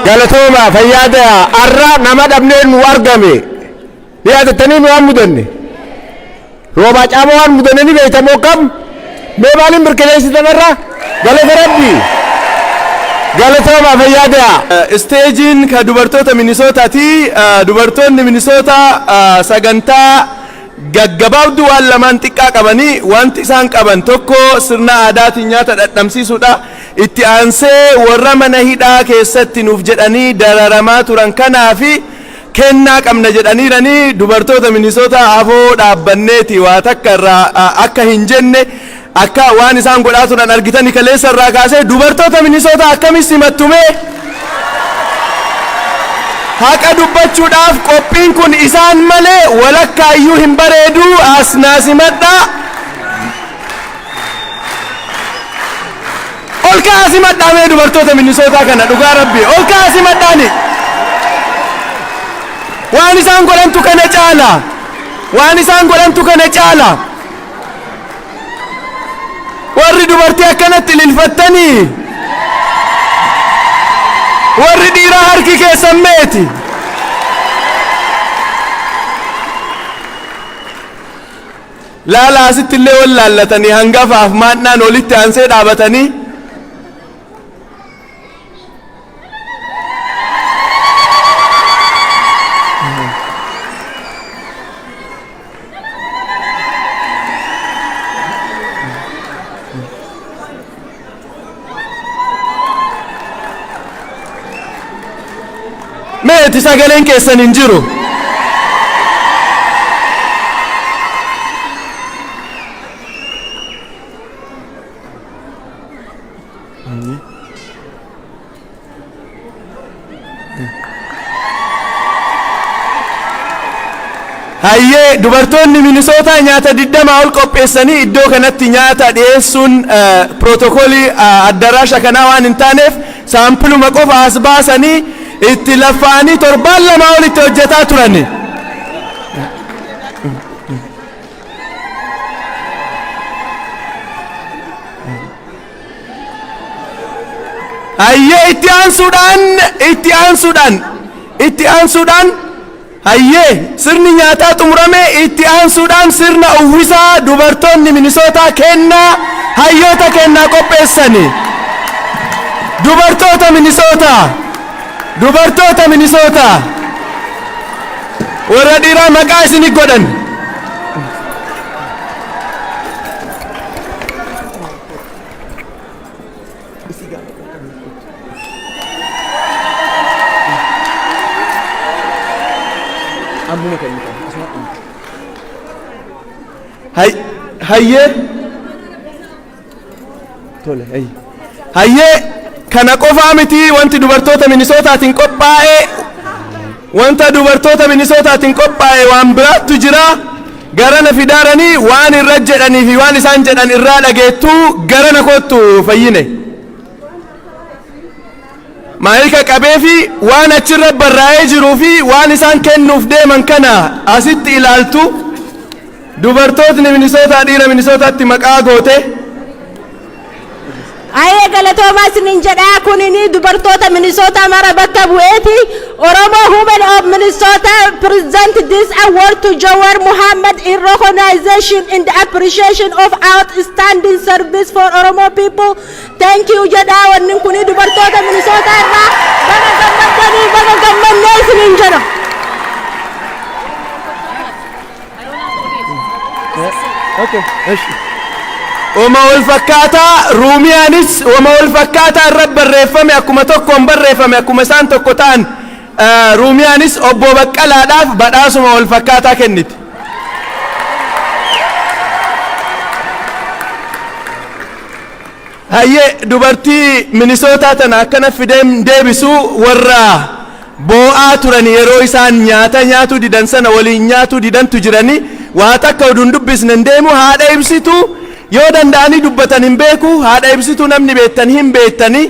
galatooma fayyaada arra nama dhabneen nu argame dhiyaatanii nu waan mudanne rooba caamaa waan mudanne ni beektamoo kam mee maaliin mirkaneessitan irra galata rabbi galatooma fayyaada isteejiin ka dubartoota Minisootaati dubartoonni Minisoota sagantaa gaggabaabduu waan lamaan xiqqaa qabanii wanti isaan qaban tokko sirna aadaatiin nyaata dhadhamsiisuudha itti aansee warra mana hidhaa keessatti nuuf jedhanii dararamaa turan kanaafi kennaa qabna jedhaniiranii dubartoota Minisoota afoo dhaabbanneeti waa takka irraa akka hin jenne akka waan isaan godhaa turan argitanii kaleessa irraa kaasee dubartoota Minisoota akkamis simattume haqa dubbachuudhaaf qophiin kun isaan malee walakkaayyuu hin bareedu asnaasimadha olka asimadhaamee dubartoota Minisoota kana dhugaa rabbi olka asimadhaani waan isaan godhantu kana caala waan isaan godhantu kana caala warri dubartii akkanatti lilfattanii warri dhiira harki keessan meeti laala asitti illee wal laallatanii hangafaaf maannaan olitti aansee dhaabatanii meeti sagaleen keessan hin jiru hayyee dubartoonni Minisoota nyaata 20 ol qopheessanii iddoo kanatti nyaata dhiyeessuun protookoolii addaraasha kanaa waan hin taaneef saampiluma qofa as baasanii itti lafaanii torbaan lama olitti hojjetaa turani hayyee itti aansuudhaan hayyee sirni nyaataa xumurame itti aansuudhaan sirna uwwisaa dubartoonni Minisoota kennaa hayyoota kennaa qopheessani dubartoota Minisoota warra dhiiraa maqaa isin godhan hayyee kana qofaa miti wanti dubartoota Minisootaatiin qophaa'e waan biraattu jira garana fidaaranii waan irra jedhanii fi waan isaan jedhan irraa dhageettu garana kottu fayyine maayika qabee fi waan achirra barraa'ee jiruu fi waan isaan kennuuf deeman kana asitti ilaaltu dubartootni Minisootaa dhiira Minisootaatti maqaa goote Aye galatoomaa isinin jedhaa kunini dubartoota Minisoota mara bakka bu'eeti Oromo Women of Minnesota present this award to Jawar Muhammad in recognition in the appreciation of outstanding service for Oromo people. Thank you jedhaa wanni kuni dubartoota Minisoota irraa baga gammadanii isinin jedha. Okay. وما والفكاتا روميانيس وما والفكاتا الرب الريفمي أكما تكون بالريفمي أكما سان تكوتان روميانيس أبو بكالا داف بداسو ما والفكاتا كنت هاي دوبرتي مينيسوتا تناكنا في ديبسو ورا بوآ تراني يرويسان نياتو ديدان سنة ولي نياتو ديدان تجراني واتاكا ودندبس ننديمو هادا يبسيتو يودان داني دبتان همبيكو هادا يبسيتو نمني بيتان هم بيتاني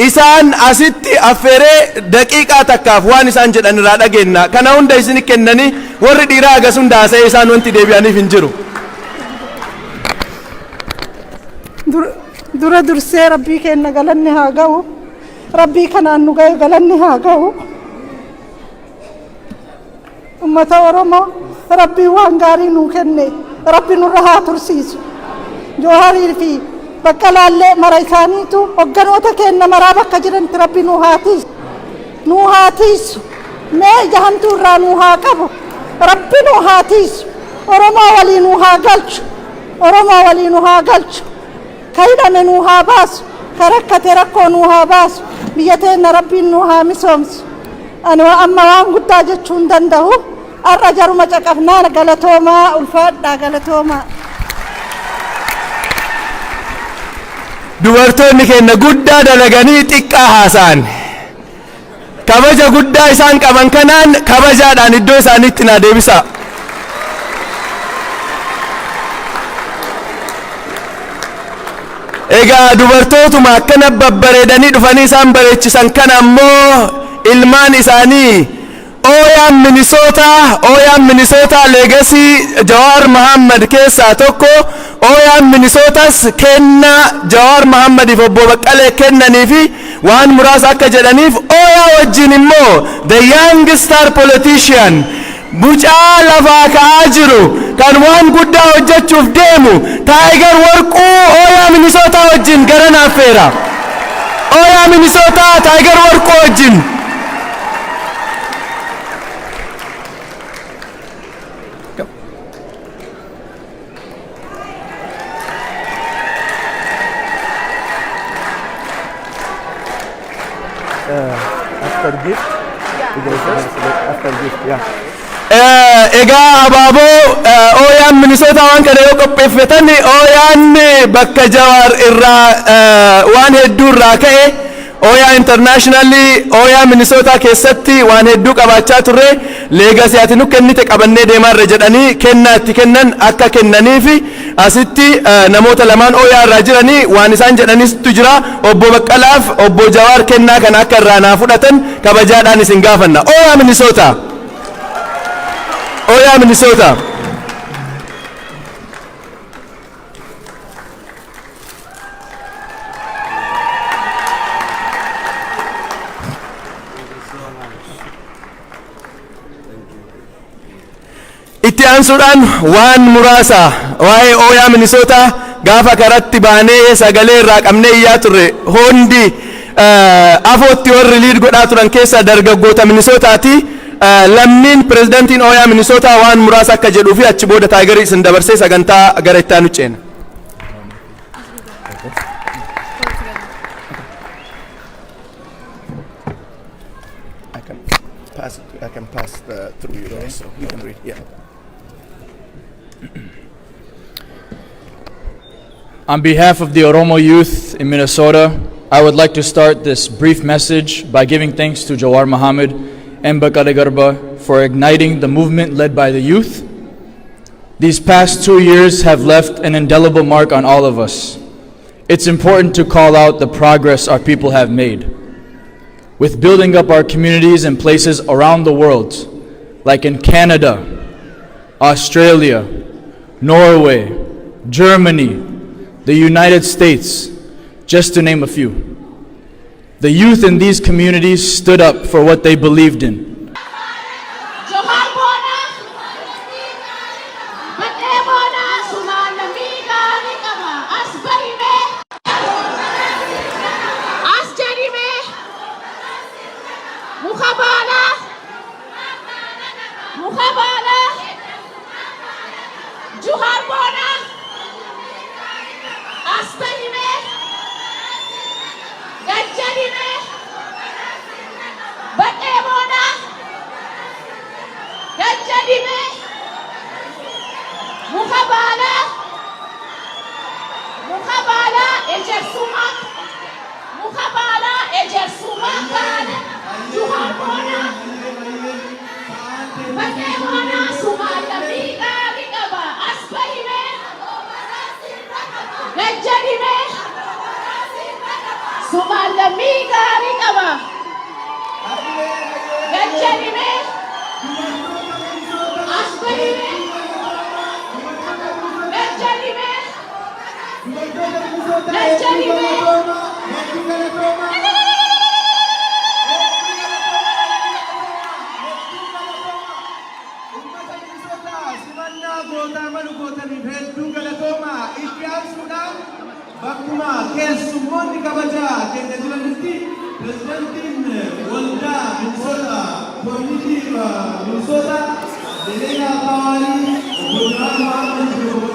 إسان أسيتي أفيري دقيقة تكاف وان إسان جدان رادا جينا كان هوندا إساني كنني ورد إراغا سندا سي إسان وانتي ديبياني فنجرو dura dursee rabbii keenya galanni haa ga'u rabbii kanaan nu ga'e galanni haa ga'u ummata oromoo rabbii waan gaarii nuu kenne rabbi nurra haa tursiisu jooharii fi baqqalaallee mara isaaniitu hogganoota keenya maraa bakka jiranitti rabbi nuu haa tiisu mee jahamtuu irraa nuu haa qabu rabbi nuu haa tiisu oromoo walii nuu haa galchu كيدا نوها باس كركة ركو نوها باس بيتين ربي نوها مسومس أنا أما وان قد جتشون دنده الرجل ما تكفنا غلطوما الفاد غلطوما dubartoonni keenya guddaa dalaganii xiqqaa haasaan kabaja guddaa isaan qaban kanaan kabajaadhaan iddoo isaaniitti na deebisa. Egaa dubartootuma akkana babbareedanii dhufanii isaan bareechisan kana ammoo ilmaan isaanii Ooyaan Minnesota Legacy Jawar Muhammad keessaa tokko Ooyaan Minnesotas kenna Jawar Muhammadiif obbo Baqqalee kennaniifi waan muraasa akka jedhaniif Ooyaa wajjin immoo the young star politician bucaa lafaa ka'aa jiru kan waan guddaa hojjechuuf deemu Tiger Warquu Ooyaa Minnesota wajjin gara naafeera. Ooyaa Minnesota Tiger Warquu wajjin after gift after gift egaa abaaboo Ooyaan Minnesota waan kana yoo qopheeffatan Ooyaan bakka Jawaar irraa waan hedduu irraa ka'e Ooyaa internationally Ooyaa Minnesota keessatti waan hedduu qabaachaa turre Legacy ati nu kennite qabannee deemaarra jedhanii kennaa itti kennan akka kennaniifi asitti namoota lamaan Ooyaa irraa jiranii waan isaan jedhanistu jira obbo Baqqalaaf obbo Jawaar kennaa kana akka irraa naa fudhatan kabajaadhaan isin gaafanna. Ooyaa Minnesota Ooyaa Minnesota itti aansuudhaan waan muraasa waa'ee Ooyaa Minnesota gaafa karatti baanee sagalee irraa qabnee iyyaa turre hundi afootti warri liid godhaa turan keessa dargaggoota Minnesotaati. Lammiin pirezidaantiin Ooyaa Minnesota waan muraasa akka jedhuu fi achi booda Tiger isin dabarsee sagantaa gara itti aanu ceena. I can pass through you also. You can read. Yeah. On behalf of the Oromo youth in Minnesota, I would like to start this brief message by giving thanks to Jawar Muhammad and Baqqalee Garbaa for igniting the movement led by the youth. These past 2 years have left an indelible mark on all of us. It's important to call out the progress our people have made. With building up our communities in places around the world, like in Canada, Australia, Norway, Germany, the United States, just to name a few. The youth in these communities stood up for what they believed in. Sumakan, Tuhan Bona, bagaimana Sumakan kita Aspahime, Gajahime, Sumakan kita Gajahime, Aspahime, Gajahime, Gajahime. Bakkuma keessummoonni kabajaa keenya jiranitti pirezidaantiin waldaa Minnesota koominitii Minnesota Deleegaa Pawaalii obbo Jawaar Mohaammed